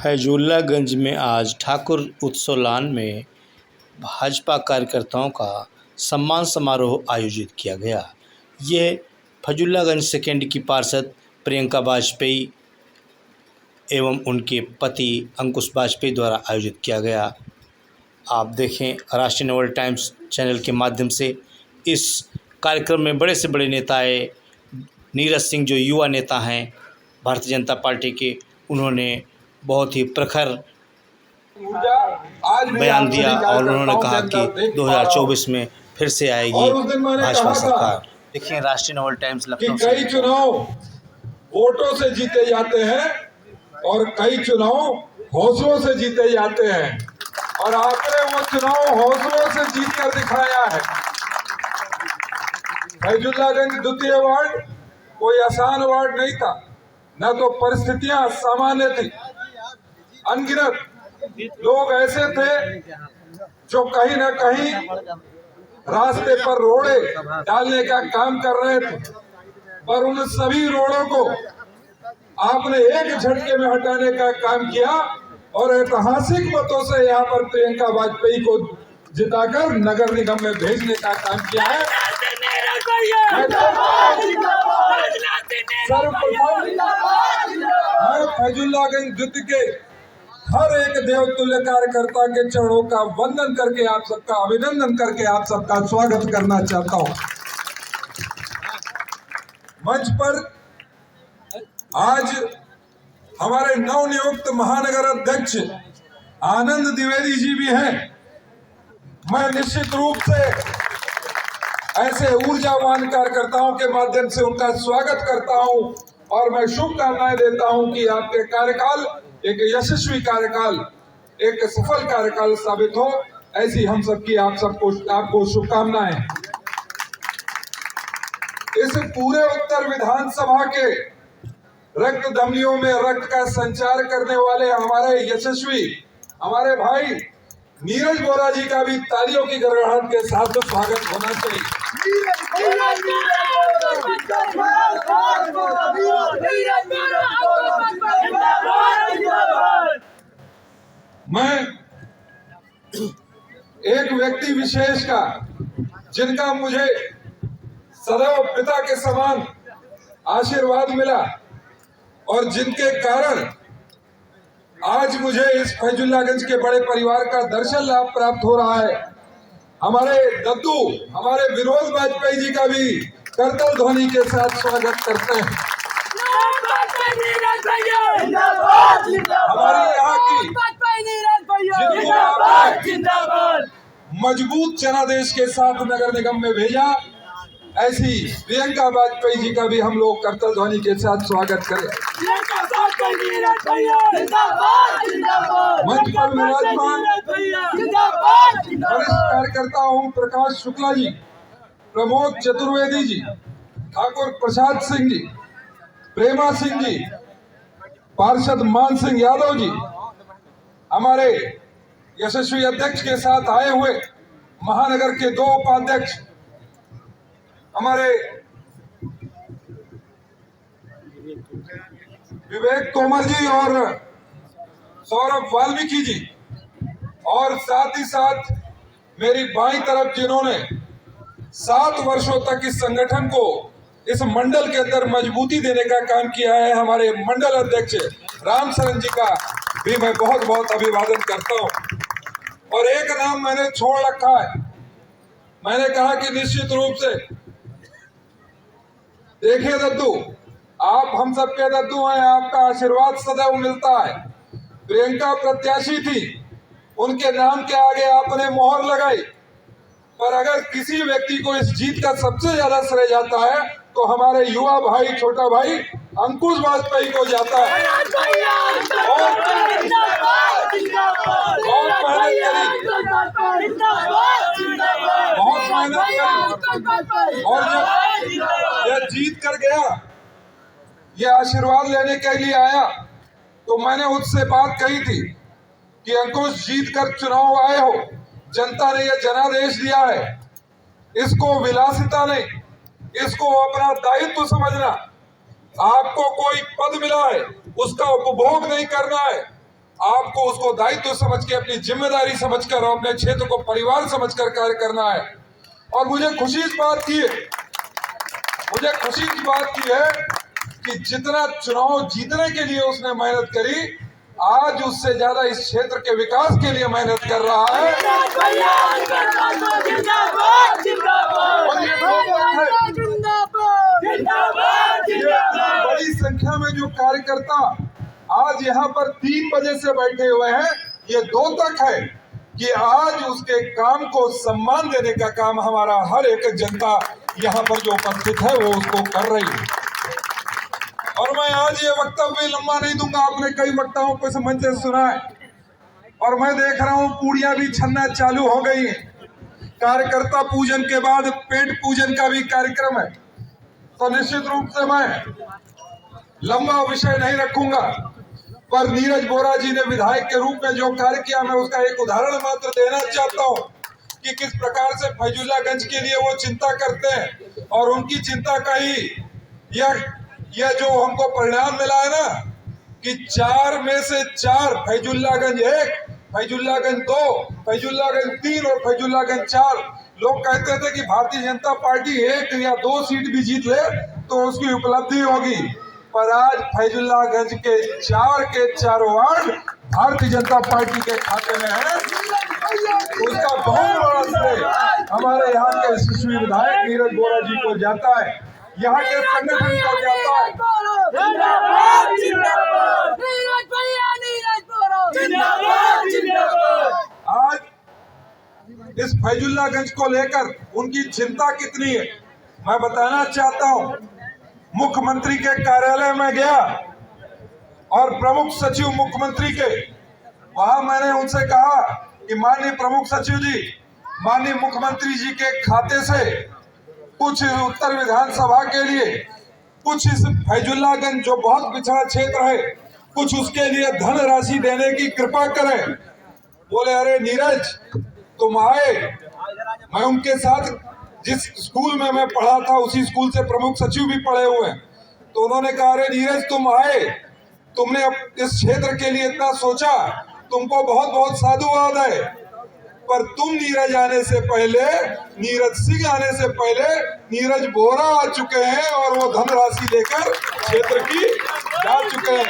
फैजुल्लागंज में आज ठाकुर उत्सव में भाजपा कार्यकर्ताओं का सम्मान समारोह आयोजित किया गया। ये फैजुल्लागंज सेकेंड की पार्षद प्रियंका वाजपेयी एवं उनके पति अंकुश वाजपेयी द्वारा आयोजित किया गया। आप देखें राष्ट्रीय नवल टाइम्स चैनल के माध्यम से इस कार्यक्रम में बड़े से बड़े नेता आए। नीरज सिंह जो युवा नेता हैं भारतीय जनता पार्टी के, उन्होंने बहुत ही प्रखर बयान दिया और उन्होंने कहा कि 2024 में फिर से आएगी भाजपा सरकार। देखिए राष्ट्रीय नवल टाइम्स लखनऊ कई चुनाव वोटों से जीते जाते हैं और कई चुनाव हौसलों से जीते जाते हैं, और आपने वो चुनाव हौसलों से जीत कर दिखाया है। फैजुल्लागंज द्वितीय वार्ड कोई आसान वार्ड नहीं था, न तो परिस्थितियां सामान्य थी। अनगिनत लोग ऐसे थे जो कहीं न कहीं रास्ते पर रोड़े डालने का काम कर रहे थे, पर उन सभी रोड़ों को आपने एक झटके में हटाने का काम किया और ऐतिहासिक मतों से यहाँ पर प्रियंका वाजपेयी को जिताकर नगर निगम में भेजने का काम किया है। मैं फैजुल्लागंज द्वितीय के हर एक देवतुल्य कार्यकर्ता के चरणों का वंदन करके आप सबका अभिनंदन करके आप सबका स्वागत करना चाहता हूं। मंच पर आज हमारे नवनियुक्त महानगर अध्यक्ष आनंद द्विवेदी जी भी हैं। मैं निश्चित रूप से ऐसे ऊर्जावान कार्यकर्ताओं के माध्यम से उनका स्वागत करता हूं और मैं शुभकामनाएं देता हूं कि आपके कार्यकाल एक यशस्वी कार्यकाल, एक सफल कार्यकाल साबित हो, ऐसी हम सबकी आपको शुभकामनाएं। इस पूरे उत्तर विधानसभा के रक्त धमनियों में रक्त का संचार करने वाले हमारे यशस्वी हमारे भाई नीरज बोरा जी का भी तालियों की गड़गड़ाहट के साथ स्वागत होना चाहिए। मैं एक व्यक्ति विशेष का, जिनका मुझे सदैव पिता के समान आशीर्वाद मिला और जिनके कारण आज मुझे इस फैजुल्लागंज के बड़े परिवार का दर्शन लाभ प्राप्त हो रहा है, हमारे दद्दू हमारे विनोद वाजपेयी जी का भी करतल ध्वनि के साथ स्वागत करते हैं। हमारे यहाँ की मजबूत जनादेश के साथ नगर निगम में भेजा, ऐसी प्रियंका वाजपेयी जी का भी हम लोग करतल ध्वनि के साथ स्वागत करें। मंच पर विराजमान वरिष्ठ कार्यकर्ता ओम प्रकाश शुक्ला जी, प्रमोद चतुर्वेदी जी, ठाकुर प्रसाद सिंह जी, प्रेमा सिंह जी, पार्षद मान सिंह यादव जी, हमारे यशस्वी अध्यक्ष के साथ आए हुए महानगर के 2 उपाध्यक्ष हमारे विवेक तोमर जी और सौरभ वाल्मीकि जी, और साथ ही साथ मेरी बाईं तरफ जिन्होंने 7 वर्षों तक इस संगठन को, इस मंडल के अंदर मजबूती देने का काम किया है, हमारे मंडल अध्यक्ष राम शरण जी का भी मैं बहुत बहुत अभिवादन करता हूं। और एक नाम मैंने छोड़ रखा है, मैंने कहा कि निश्चित रूप से देखिए दद्दू, आप हम सबके दद्दू हैं, आपका आशीर्वाद सदैव मिलता है। प्रियंका प्रत्याशी थी, उनके नाम के आगे आपने मोहर लगाई, पर अगर किसी व्यक्ति को इस जीत का सबसे ज्यादा श्रेय जाता है तो हमारे युवा भाई, छोटा भाई अंकुश वाजपेयी को जाता है। बहुत मेहनत करी और जब यह जीत कर गया, ये आशीर्वाद लेने के लिए आया, तो मैंने उससे बात कही थी कि अंकुश जीत कर चुनाव आए हो, जनता ने यह जनादेश दिया है, इसको विलासिता नहीं, इसको अपना दायित्व समझना। आपको कोई पद मिला है, उसका उपभोग नहीं करना है, आपको उसको दायित्व समझ के, अपनी जिम्मेदारी समझकर और अपने क्षेत्र को परिवार समझकर कार्य करना है। और मुझे खुशी इस बात की है कि जितना चुनाव जीतने के लिए उसने मेहनत करी, आज उससे ज्यादा इस क्षेत्र के विकास के लिए मेहनत कर रहा है। बड़ी संख्या में जो कार्यकर्ता आज यहाँ पर 3 बजे से बैठे हुए हैं, ये 2 तक है कि आज उसके काम को सम्मान देने का काम हमारा हर एक जनता यहाँ पर जो उपस्थित है वो उसको कर रही है। और मैं आज ये वक्तव्य लंबा नहीं दूंगा, आपने कई वक्ताओं को इस मंच से सुना है और मैं देख रहा हूँ पूड़ियां भी छन्ना चालू हो गई है। कार्यकर्ता पूजन के बाद पेट पूजन का भी कार्यक्रम है, तो निश्चित रूप से मैं लंबा विषय नहीं रखूंगा। पर नीरज बोरा जी ने विधायक के रूप में जो कार्य किया, मैं उसका एक उदाहरण मात्र देना चाहता हूं कि किस प्रकार से फैजुल्लागंज के लिए वो चिंता करते हैं। और उनकी चिंता का ही यह जो हमको परिणाम मिला है ना कि 4 में से 4, फैजुल्लागंज 1, फैजुल्लागंज 2, फैजुल्लागंज 3 और फैजुल्लागंज 4। लोग कहते थे कि भारतीय जनता पार्टी 1 या 2 सीट भी जीत ले तो उसकी उपलब्धि होगी, पर आज फैजुल्लागंज के 4 वार्ड भारतीय जनता पार्टी के खाते में है। उसका बहुत बड़ा श्रेय हमारे यहाँ के यशस्वी विधायक नीरज बोरा जी को जाता है, यहाँ के संगठन को जाता है। आज इस फैजुल्लागंज को लेकर उनकी चिंता कितनी है मैं बताना चाहता हूँ। मुख्यमंत्री के कार्यालय में गया और प्रमुख सचिव मुख्यमंत्री के, वहां मैंने उनसे कहा कि माननीय प्रमुख सचिव जी, माननीय मुख्यमंत्री जी के खाते से कुछ उत्तर विधानसभा के लिए, कुछ इस फैजुल्लागंज जो बहुत पिछड़ा क्षेत्र है, कुछ उसके लिए धन राशि देने की कृपा करें। बोले अरे नीरज तुम आए, मैं उनके साथ जिस स्कूल में मैं पढ़ा था उसी स्कूल से प्रमुख सचिव भी पढ़े हुए हैं, तो उन्होंने कहा अरे नीरज तुम आए, तुमने अब इस क्षेत्र के लिए इतना सोचा, तुमको बहुत बहुत साधुवाद है। पर तुम नीरज आने से पहले, नीरज सिंह आने से पहले नीरज बोरा आ चुके हैं और वो धनराशि लेकर क्षेत्र की जा चुके हैं।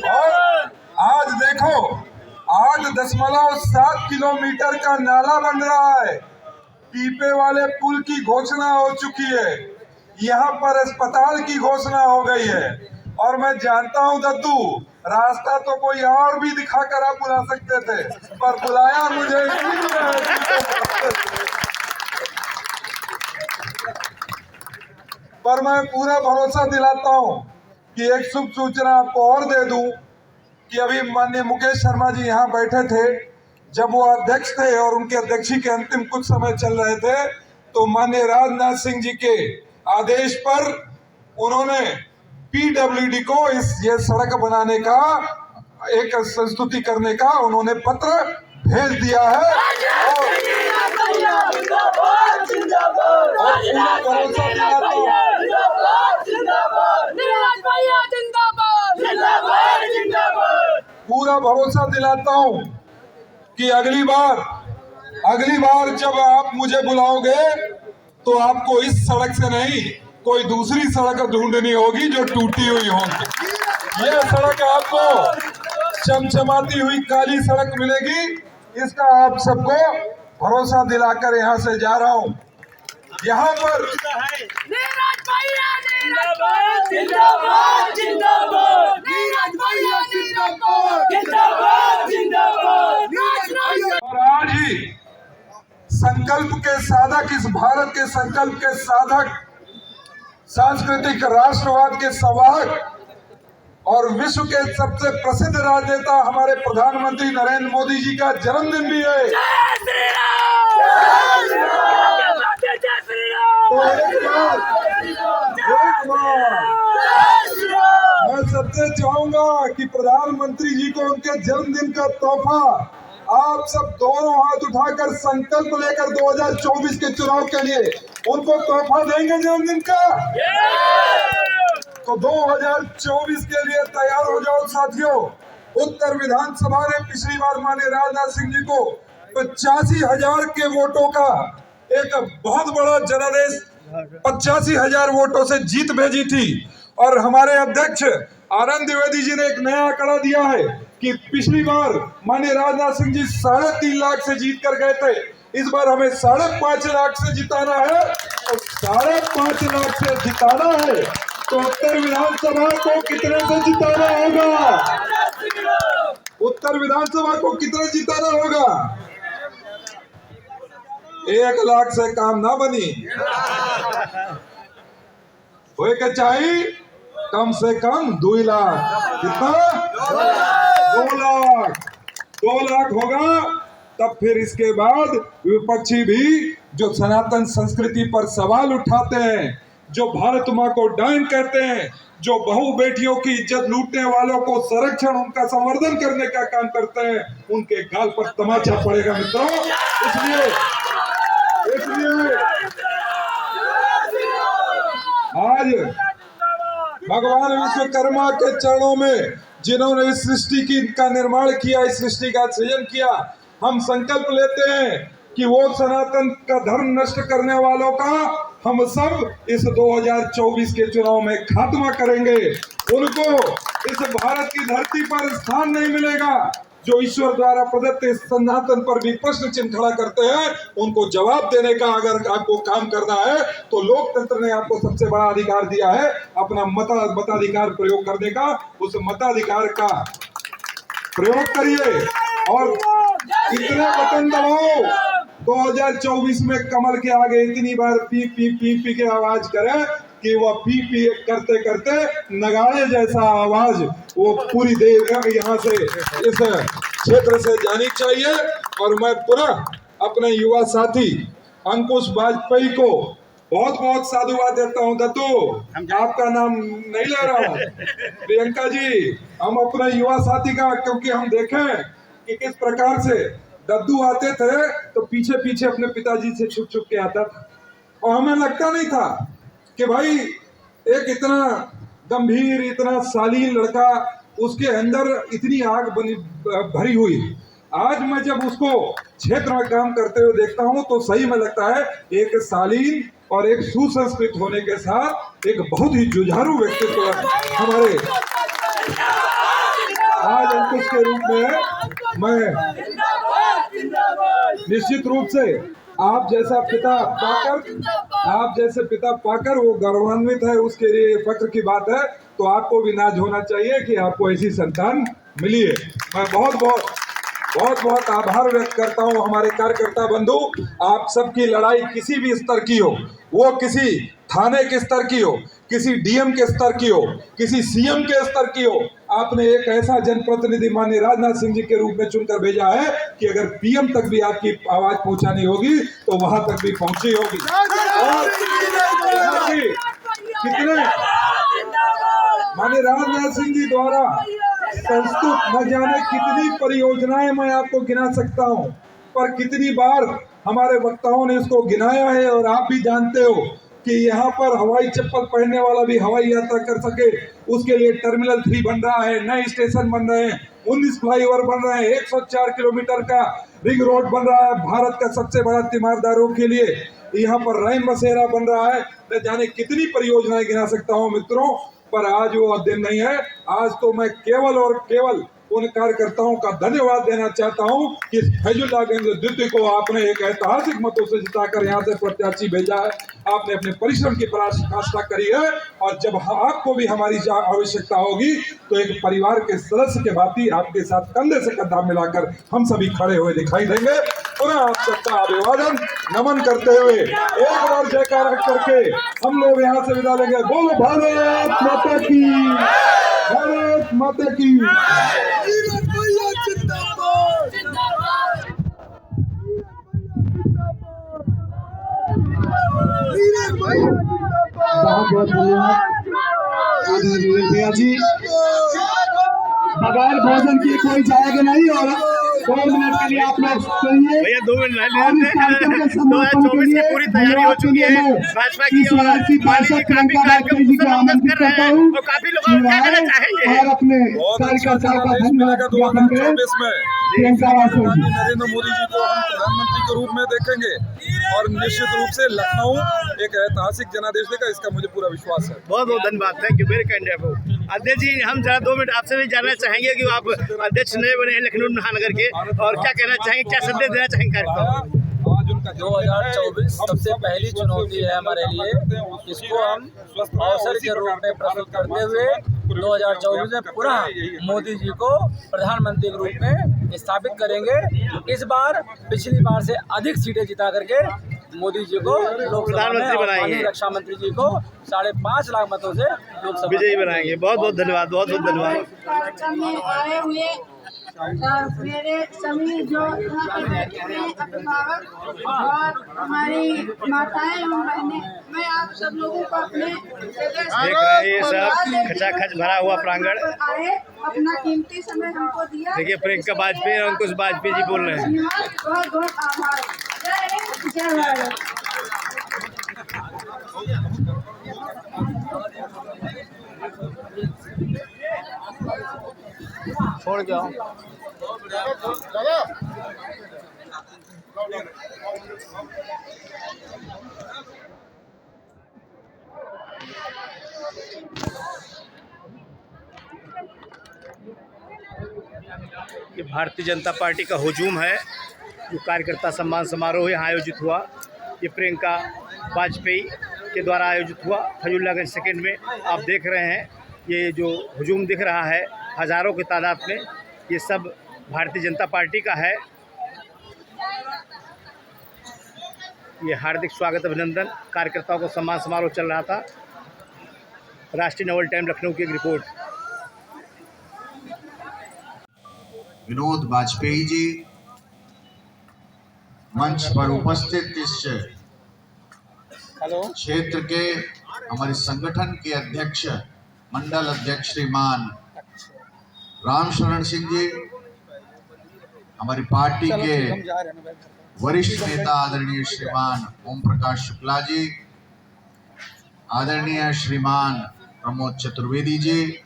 और आज देखो, आज 0.7 किलोमीटर का नाला बन रहा है, पीपे वाले पुल की घोषणा हो चुकी है, यहाँ पर अस्पताल की घोषणा हो गई है। और मैं जानता हूँ दद्दू, रास्ता तो कोई और भी दिखाकर आप बुला सकते थे, पर बुलाया मुझे पर मैं पूरा भरोसा दिलाता हूँ कि एक शुभ सूचना आपको और दे दूं कि अभी माननीय मुकेश शर्मा जी यहाँ बैठे थे, जब वो अध्यक्ष थे और उनके अध्यक्षी के अंतिम कुछ समय चल रहे थे, तो माननीय राजनाथ सिंह जी के आदेश पर उन्होंने पीडब्ल्यूडी को ये सड़क बनाने का, एक संस्तुति करने का उन्होंने पत्र भेज दिया है। पूरा भरोसा दिलाता हूँ कि अगली बार जब आप मुझे बुलाओगे तो आपको इस सड़क से नहीं कोई दूसरी सड़क ढूंढनी होगी जो टूटी हुई होगी। यह सड़क आपको चमचमाती हुई काली सड़क मिलेगी, इसका आप सबको भरोसा दिलाकर यहाँ से जा रहा हूँ। यहाँ पर और आज ही संकल्प के साधक, इस भारत के संकल्प के साधक, सांस्कृतिक राष्ट्रवाद के संवाहक और विश्व के सबसे प्रसिद्ध राजनेता हमारे प्रधानमंत्री नरेंद्र मोदी जी का जन्मदिन भी है। तो एक बार मैं सबसे चाहूंगा कि प्रधानमंत्री जी को उनके जन्मदिन का तोहफा आप सब दोनों हाथ उठाकर संकल्प लेकर 2024 के चुनाव के लिए उनको तोहफा देंगे जन्मदिन का। तो 2024 के लिए तैयार हो जाओ साथियों। उत्तर विधानसभा ने पिछली बार माननीय राजनाथ सिंह जी को 85,000 के वोटों का एक बहुत बड़ा जनादेश 85,000 वोटों से जीत भेजी थी। और हमारे अध्यक्ष आनंद द्विवेदी जी ने एक नया आंकड़ा दिया है कि पिछली बार माननीय राजनाथ सिंह जी 3.5 लाख से जीत कर गए थे। इस बार हमें 5.5 लाख से जिताना है और 5.5 लाख से जिताना है तो उत्तर विधानसभा को कितने से जिताना होगा? उत्तर विधानसभा को कितने जिताना होगा? 1 लाख से काम ना बनी, होए के चाहिए कम से कम 2 लाख। कितना? 2 लाख। 2 लाख होगा तब फिर इसके बाद विपक्षी भी जो सनातन संस्कृति पर सवाल उठाते हैं, जो भारत माँ को डायन कहते हैं, जो बहु बेटियों की इज्जत लूटने वालों को संरक्षण उनका संवर्धन करने का काम करते हैं, उनके गाल पर तमाचा पड़ेगा मित्रों। इसलिए आज भगवान विश्वकर्मा के चरणों में जिन्होंने इस सृष्टि का निर्माण किया, इस सृष्टि का सृजन किया, हम संकल्प लेते हैं कि वो सनातन का धर्म नष्ट करने वालों का हम सब इस 2024 के चुनाव में खात्मा करेंगे। उनको इस भारत की धरती पर स्थान नहीं मिलेगा। जो ईश्वर द्वारा प्रदत्त इस सनातन पर भी प्रश्न चिन्ह खड़ा करते हैं, उनको जवाब देने का अगर आपको काम करना है तो लोकतंत्र ने आपको सबसे बड़ा अधिकार दिया है अपना मताधिकार प्रयोग करने का। उस मताधिकार का प्रयोग करिए और इतने बटन दबाओ 2024 में कमल के आगे इतनी बार पी पी पी पी के आवाज करे कि वह पी पी करते करते नगाड़े जैसा आवाज वो पूरी देर यहाँ से इस क्षेत्र से जानी चाहिए। और मैं पुनः अपने युवा साथी अंकुश वाजपेयी को बहुत बहुत साधुवाद देता हूँ। दत्तू, आपका नाम नहीं ले रहा हूँ, प्रियंका जी, हम अपने युवा साथी का, क्योंकि हम देखें कि किस प्रकार से दद्दू आते थे तो पीछे पीछे अपने पिताजी से छुप छुप के आता था और हमें लगता नहीं था कि भाई एक इतना गंभीर, इतना शालीन लड़का, उसके अंदर इतनी आग भरी हुई। आज मैं जब उसको क्षेत्र में काम करते हुए देखता हूं तो सही में लगता है एक शालीन और एक सुसंस्कृत होने के साथ एक बहुत ही जुझारू व्यक्तित्व हमारे आज अंकुश के रूप में मैं निश्चित रूप से आप जैसे पिता पाकर वो गौरवान्वित है, उसके लिए फक्र की बात है। तो आपको भी नाज होना चाहिए कि आपको ऐसी संतान मिली है। मैं बहुत आभार व्यक्त करता हूं हमारे कार्यकर्ता बंधु। आप सबकी लड़ाई किसी भी स्तर की हो, वो किसी थाने के स्तर की हो, किसी डीएम के स्तर की हो, किसी सीएम के स्तर की हो, आपने एक ऐसा जनप्रतिनिधि माननीय राजनाथ सिंह जी के रूप में चुनकर भेजा है कि अगर पीएम तक भी आपकी आवाज पहुंचानी होगी तो वहां तक भी पहुंची होगी। और कितने माननीय राजनाथ सिंह जी द्वारा संस्तुत न जाने कितनी परियोजनाएं मैं आपको गिना सकता हूं, पर कितनी बार हमारे वक्ताओं ने इसको गिनाया है। और आप भी जानते हो कि यहाँ पर हवाई चप्पल पहनने वाला भी हवाई यात्रा कर सके, उसके लिए टर्मिनल 3 बन रहा है, नए स्टेशन बन रहे हैं, 19 फ्लाईओवर बन रहे हैं, 104 किलोमीटर का रिंग रोड बन रहा है भारत का सबसे बड़ा तीमारदारों के लिए, यहाँ पर रैन बसेरा बन रहा है। न जाने कितनी परियोजनाएं गिना सकता हूँ मित्रों, पर आज वो दिन नहीं है। आज तो मैं केवल और केवल उन कार्यकर्ताओं का धन्यवाद देना चाहता हूं कि फैजुल्लागंज द्वितीय को आपने एक ऐतिहासिक मतों से जिताकर यहां से प्रत्याशी भेजा है। आपने अपने परिश्रम की पराकाष्ठा करी है और जब आपको भी हमारी आवश्यकता होगी तो एक परिवार के सदस्य के भांति आपके साथ कंधे से कंधा मिलाकर हम सभी खड़े हुए दिखाई देंगे। पुनः आप सबका अभिवादन नमन करते हुए एक बार जयकार करके हम लोग यहाँ से विदा लेंगे। बोलो भारत माता की, भारत माता की। बहुत बहुत धन्यवाद भैया जी। बगैर भोजन किए कोई जाएगा नहीं और 2 मिनट के लिए आप लोग सुनिए। भैया 2 मिनट और इस कार्यक्रम के समापन के 2024 की लिए पूरी तैयारी हो चुकी है भाजपा की। इस शहर की पार्षद प्रियंका वाजपेयी जी को आमंत्रित करता हूँ और काफी लोग क्या कहना चाहेंगे और अपने बहुत अच्छा कार्यकर्ताओं का जनादेश धन्यवाद मिलेगा ज्ञापन करें। 2024 में। प्रियंका वाजपेयी जी। नरेंद्र मोदी जी को हम प्रधानमंत्री के रूप में देखेंगे और निश्चित रूप से लखनऊ एक ऐतिहासिक जनादेश देगा, इसका मुझे पूरा विश्वास है। बहुत बहुत धन्यवाद, थैंक यू वेरी काइंड। अध्यक्ष जी, हम जरा 2 मिनट आपसे भी जानना चाहेंगे कि आप अध्यक्ष नए बने हैं लखनऊ महानगर के, और क्या कहना चाहेंगे, क्या संदेश देना चाहेंगे कार्यकर्ताओं को? 2024 सबसे पहली चुनौती है हमारे लिए। इसको हम अवसर के रूप में प्रस्तुत करते हुए 2024 में पुनः मोदी जी को प्रधानमंत्री के रूप में स्थापित करेंगे। इस बार पिछली बार से अधिक सीटें जिता करके मोदी जी को लोकसभा में और माननीय रक्षा मंत्री जी को 5.5 लाख मतों से लोकसभा विजयी बनाएंगे। बहुत बहुत धन्यवाद, बहुत बहुत धन्यवाद। आए हुए मेरे सभी जो अभिभावक और हमारी माताएं एवं बहनें, मैं आप सब लोगों को अपने देख रहे हैं ये सब खचाखच भरा हुआ प्रांगण। आए अपना कीमती समय हमको दिया। देखिए प्रियंका वाजपेयी और अंकुश वाजपेयी जी बोल रहे हैं। बहुत बहुत आभार। जय हिंद, जय भारत। छोड़ जाओ। ये भारतीय जनता पार्टी का हुजूम है, जो कार्यकर्ता सम्मान समारोह यहाँ आयोजित हुआ। ये प्रियंका वाजपेयी के द्वारा आयोजित हुआ फजुल्लागंज सेकेंड में। आप देख रहे हैं ये जो हुजूम दिख रहा है हज़ारों की तादाद में, ये सब भारतीय जनता पार्टी का है। ये हार्दिक स्वागत अभिनंदन, कार्यकर्ताओं को सम्मान समारोह चल रहा था। राष्ट्रीय नवल टाइम लखनऊ की एक रिपोर्ट। विनोद वाजपेयी जी मंच पर उपस्थित इस क्षेत्र के हमारे संगठन के अध्यक्ष, मंडल अध्यक्ष श्रीमान राम शरण सिंह जी, हमारी पार्टी के वरिष्ठ नेता आदरणीय श्रीमान ओम प्रकाश शुक्ला जी, आदरणीय श्रीमान प्रमोद चतुर्वेदी जी,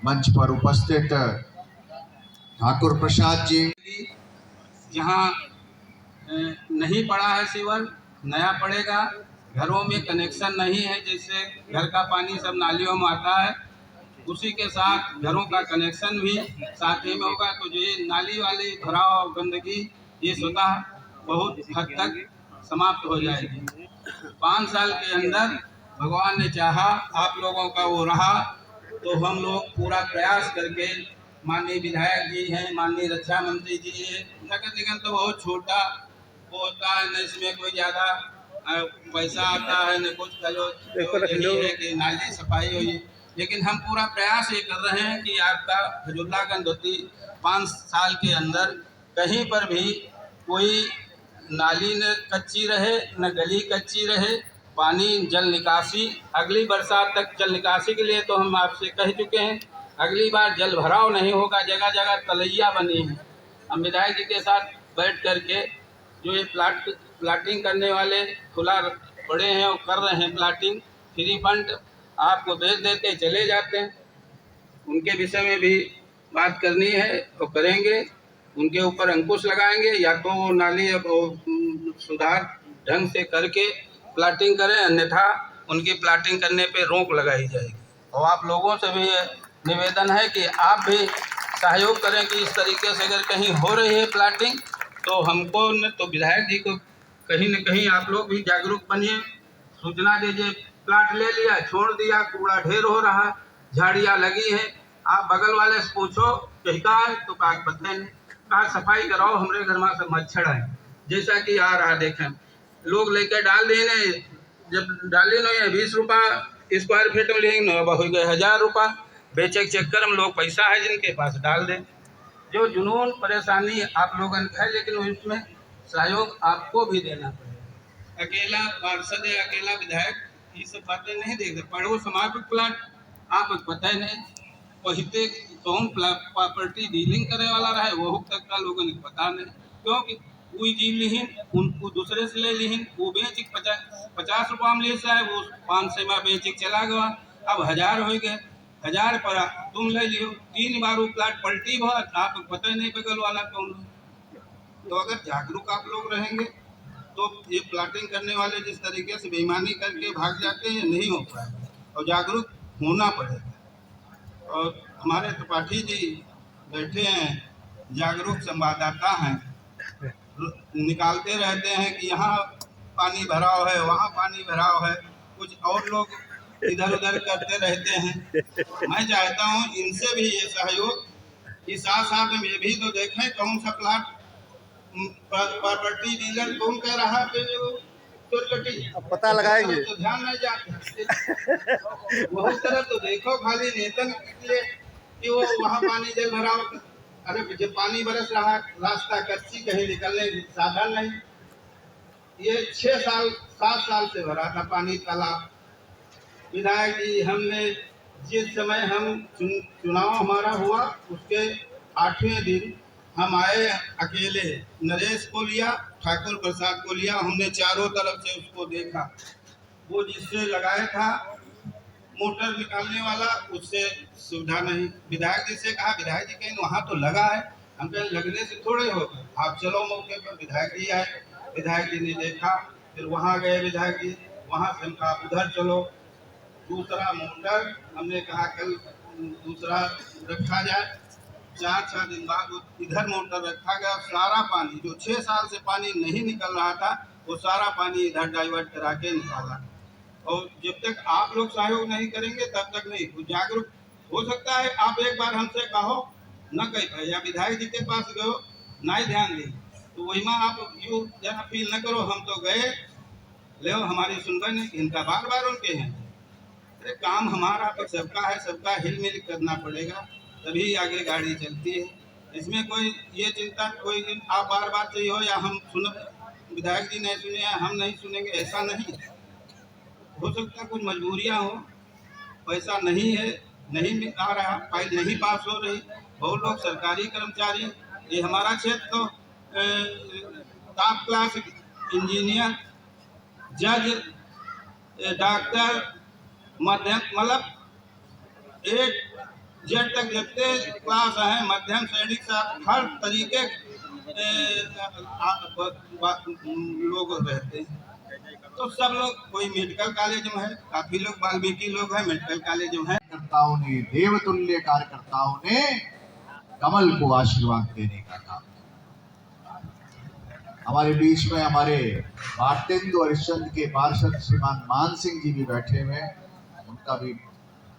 मंच पर उपस्थित ठाकुर प्रसाद जी। जहाँ नहीं पड़ा है सीवर, नया पड़ेगा। घरों में कनेक्शन नहीं है, जैसे घर का पानी सब नालियों में आता है, उसी के साथ घरों का कनेक्शन भी साथ ही में होगा। तो जो ये नाली वाली भराव और गंदगी, ये स्वतः बहुत हद तक समाप्त हो जाएगी। 5 साल के अंदर भगवान ने चाहा, आप लोगों का वो रहा, तो हम लोग पूरा प्रयास करके, माननीय विधायक जी हैं, माननीय रक्षा मंत्री जी हैं, नगर निगम तो बहुत छोटा वो होता है, न इसमें कोई ज़्यादा पैसा आता है, न कुछ चलो यही है कि नाली सफाई हुई। लेकिन हम पूरा प्रयास ये कर रहे हैं कि आपका फजुल्लागंज 5 साल के अंदर कहीं पर भी कोई नाली न कच्ची रहे, न गली कच्ची रहे। पानी जल निकासी, अगली बरसात तक जल निकासी के लिए तो हम आपसे कह चुके हैं, अगली बार जल भराव नहीं होगा। जगह जगह तलैया बनी है। हम विधायक जी के साथ बैठ करके जो ये प्लाटिंग करने वाले खुला पड़े हैं और कर रहे हैं प्लाटिंग, फ्री फंड आपको भेज देते चले जाते हैं, उनके विषय में भी बात करनी है तो करेंगे। उनके ऊपर अंकुश लगाएंगे, या तो वो नाली सुधार ढंग से करके प्लाटिंग करें, अन्यथा उनकी प्लाटिंग करने पे रोक लगाई जाएगी। और आप लोगों से भी निवेदन है कि आप भी सहयोग करें कि इस तरीके से अगर कहीं हो रही है प्लाटिंग, तो हमको न तो विधायक जी को कहीं न कहीं आप लोग भी जागरूक बनिए, सूचना दीजिए। प्लाट ले लिया, छोड़ दिया, कूड़ा ढेर हो रहा, झाड़ियाँ लगी हैं, आप बगल वाले से पूछो कहीं है तो काग पत्ते नहीं, कहा सफाई कराओ, हमारे घर में सब मच्छर आए, जैसा कि आ रहा देखें लोग लेकर डाल देने, जब डाले नहीं 20 रुपया स्क्वायर फीट में लेंगे, अब हो गए 1000 रुपया, बेचे के चक्कर में लोग पैसा है जिनके पास डाल दें। जो जुनून परेशानी आप लोगों का है, लेकिन उसमें सहयोग आपको भी देना पड़ेगा। अकेला पार्षद या अकेला विधायक ये सब बातें नहीं देखते। पढ़ो समाज प्लाट आपको पता ही नहीं, पहिते कौन प्रॉपर्टी डीलिंग करे वाला रहे वो तक का लोगों ने पता नहीं, क्योंकि कोई जी लिहिन उनको दूसरे से ले लिहिन, वो बेच 50 रुपया में ले से आए, वो 500 में बेच के चला गया। अब 1000 हो गए, 1000 पर तुम ले लियो, 3 बार वो प्लाट पलटी बहुत, आपको पता ही नहीं बगल वाला कौन है। तो अगर जागरूक आप लोग रहेंगे तो ये प्लाटिंग करने वाले जिस तरीके से बेईमानी करके भाग जाते हैं नहीं हो पाएगा, और जागरूक होना पड़ेगा। और हमारे त्रिपाठी जी बैठे हैं, जागरूक संवाददाता हैं, निकालते रहते हैं कि यहाँ पानी भराव है, वहाँ पानी भराव है, कुछ और लोग इधर उधर करते रहते हैं। मैं चाहता हूँ इनसे भी ये सहयोग कि साथ साथ में ये भी तो देखें कौन सा प्लाट प्रॉपर्टी डीलर कौन कह रहा है पता लगाएंगे, तो ध्यान नहीं जाते बहुत तरह तो देखो खाली नेतन के लिए कि वो वहाँ पानी जल भराव, अरे जब पानी बरस रहा रास्ता कच्ची कहीं निकलने साधन नहीं। ये 7 साल से भरा था पानी तालाब। विधायक जी हमने जिस समय हम चुनाव हमारा हुआ उसके 8वें दिन हम आए अकेले, नरेश को लिया, ठाकुर प्रसाद को लिया, हमने चारों तरफ से उसको देखा। वो जिससे लगाया था मोटर निकालने वाला उससे सुविधा नहीं। विधायक जी से कहा, विधायक जी कहीं वहाँ तो लगा है, हम कहीं लगने से थोड़े हो गए, आप चलो मौके पर। विधायक जी आए, विधायक जी ने देखा, फिर वहाँ गए विधायक जी, वहाँ से हम कहा उधर चलो, दूसरा मोटर हमने कहा कल दूसरा रखा जाए। 4-6 दिन बाद इधर मोटर रखा गया, सारा पानी जो 6 साल से पानी नहीं निकल रहा था वो सारा पानी इधर डाइवर्ट करा के निकाला। और जब तक आप लोग सहयोग नहीं करेंगे तब तक नहीं कुछ जागरूक हो सकता है। आप एक बार हमसे कहो न कह पाए, या विधायक जी के पास गए ना ही ध्यान दें, तो वही में आप यू जरा फील न करो हम तो गए ले हमारी सुनवाई नहीं, इनका बार बार उनके हैं। अरे काम हमारा तो सबका है, सबका हिल मिल करना पड़ेगा तभी आगे गाड़ी चलती है। इसमें कोई ये चिंता कोई आप बार बार चाहिए हो या हम सुन विधायक जी नहीं सुने या हम नहीं सुनेंगे, ऐसा नहीं। हो सकता कुछ मजबूरियां हो, पैसा नहीं है, नहीं आ रहा, फाइल नहीं पास हो रही। बहुत लोग सरकारी कर्मचारी, ये हमारा क्षेत्र तो टॉप क्लास इंजीनियर, जज, डॉक्टर, मध्यम मतलब एक जेड तक जितने क्लास हैं, मध्यम श्रेणी से हर तरीके लोग रहते हैं। तो सब लोग, कोई मेडिकल कॉलेज में है, काफी लोग वाल्मीकि लोग हैं मेडिकल कॉलेज में है। कार्यकर्ताओं ने, देवतुल्य कार्यकर्ताओं ने कमल को आशीर्वाद देने का काम। हमारे बीच में हमारे भारतेंदु हरिश्चंद्र के पार्षद श्रीमान मान सिंह जी भी बैठे हुए हैं, उनका भी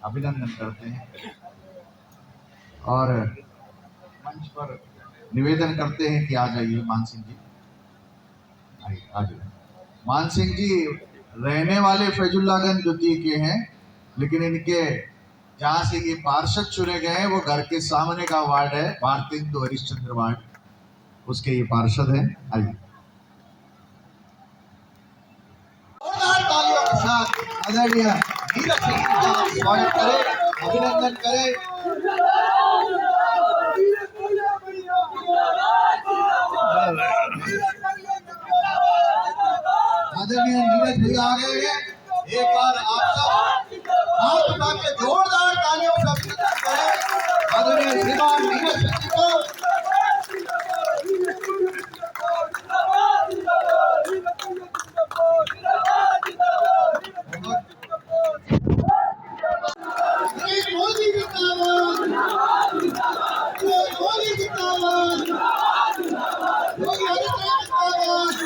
अभिनंदन करते हैं और मंच पर निवेदन करते हैं कि आ जाइए मान सिंह जी, आ जाइए। मान सिंह जी रहने वाले फैजुल्लागंज जी के हैं, लेकिन इनके जहाँ से ये पार्षद चुने गए हैं वो घर के सामने का वार्ड है, भारतेंदु हरिश्चंद्र वार्ड, उसके ये पार्षद हैं। आइए तालियों के साथ आदरणीय नीरज सिंह का स्वागत करें, अभिनंदन करें। आदरणीय नीरज भैया आ गए हैं, एक बार आप सब हाथ उठा के जोरदार तालियों से अभिनंदन करें आदरणीय श्रीमान नीरज सिंह को। मोदी जिंदाबाद, मोदी जिंदाबाद, योगी आदित्यनाथ जिंदाबाद।